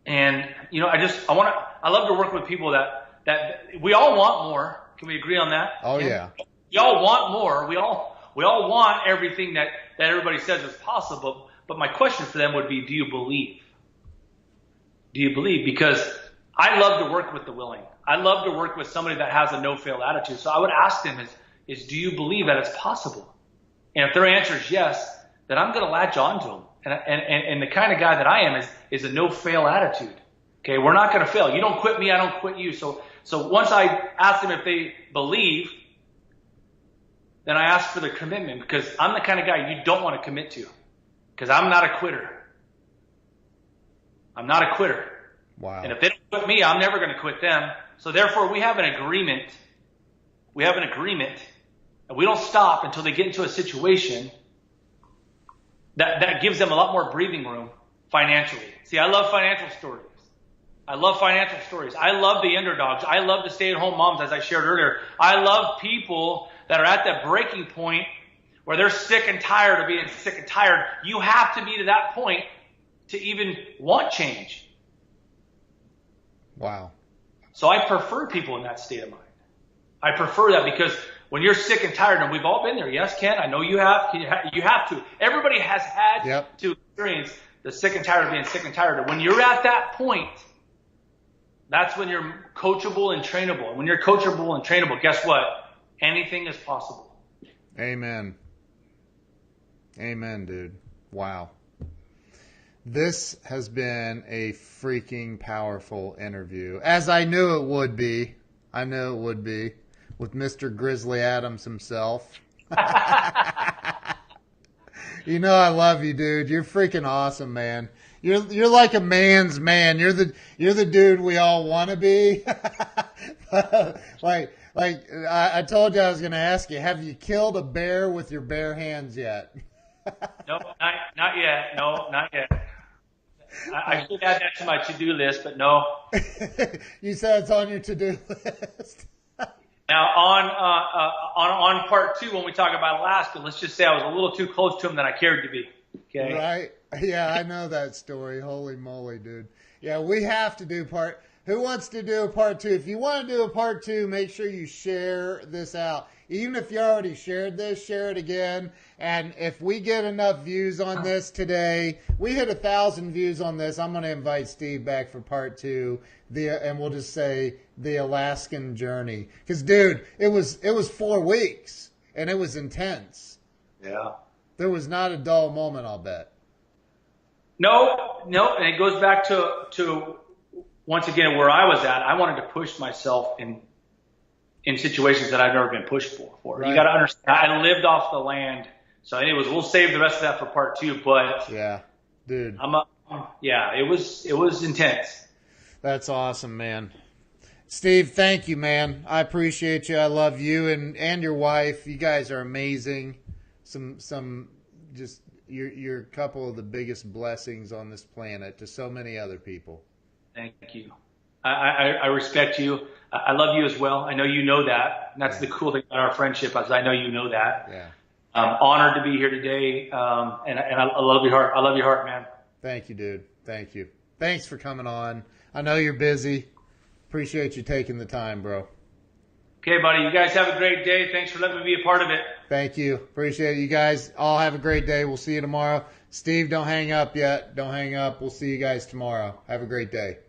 S2: And I love to work with people that we all want more. Can we agree on that?
S1: Oh yeah.
S2: We all want more. We all want everything that everybody says is possible. But my question for them would be, do you believe? Do you believe? Because I love to work with the willing. I love to work with somebody that has a no-fail attitude. So I would ask them is do you believe that it's possible? And if their answer is yes, then I'm going to latch on to them. And the kind of guy that I am is a no-fail attitude. Okay, we're not going to fail. You don't quit me, I don't quit you. So once I ask them if they believe, then I ask for their commitment, because I'm the kind of guy you don't want to commit to, because I'm not a quitter. I'm not a quitter.
S1: Wow.
S2: And if they don't quit me, I'm never going to quit them. So therefore, we have an agreement. We have an agreement, and we don't stop until they get into a situation that gives them a lot more breathing room financially. See, I love financial stories. I love the underdogs. I love the stay-at-home moms, as I shared earlier. I love people that are at that breaking point where they're sick and tired of being sick and tired. You have to be to that point to even want change.
S1: Wow.
S2: So I prefer people in that state of mind. I prefer that because when you're sick and tired, and we've all been there. Yes, Ken, I know you have. You have to. Everybody has had to experience the sick and tired of being sick and tired. And when you're at that point, that's when you're coachable and trainable. And when you're coachable and trainable, guess what? Anything is possible.
S1: Amen. Amen, dude. Wow. This has been a freaking powerful interview, as I knew it would be. I knew it would be, with Mr. Grizzly Adams himself. You know I love you, dude. You're freaking awesome, man. You're like a man's man. You're the dude we all want to be. like I told you I was going to ask you, have you killed a bear with your bare hands yet?
S2: No, not yet. No, not yet. I should add that to my to-do list, but no.
S1: You said it's on your to-do list.
S2: Now, on part 2, when we talk about Alaska, let's just say I was a little too close to him than I cared to be. Okay.
S1: Right? Yeah, I know that story. Holy moly, dude. Yeah, we have to do part. Who wants to do a part 2? If you want to do a part 2, make sure you share this out. Even if you already shared this, share it again. And if we get enough views on this today, we hit 1,000 views on this, I'm going to invite Steve back for part 2. And we'll just say the Alaskan journey. Because, dude, it was 4 weeks, and it was intense.
S2: Yeah.
S1: There was not a dull moment, I'll bet.
S2: No, and it goes back to once again where I was at. I wanted to push myself in situations that I've never been pushed for. Right. You got to understand, I lived off the land. So anyways, we'll save the rest of that for part 2. But
S1: yeah, dude,
S2: it was intense.
S1: That's awesome, man. Steve, thank you, man. I appreciate you. I love you and your wife. You guys are amazing. Some just you're a couple of the biggest blessings on this planet to so many other people.
S2: Thank you. I respect you. I love you as well. I know you know that. And that's the cool thing about our friendship, is I know you know that.
S1: Yeah.
S2: I'm honored to be here today, and I love your heart. I love your heart, man.
S1: Thank you, dude. Thank you. Thanks for coming on. I know you're busy. Appreciate you taking the time, bro.
S2: Okay, buddy. You guys have a great day. Thanks for letting me be a part of it.
S1: Thank you. Appreciate it. You guys all have a great day. We'll see you tomorrow. Steve, don't hang up yet. Don't hang up. We'll see you guys tomorrow. Have a great day.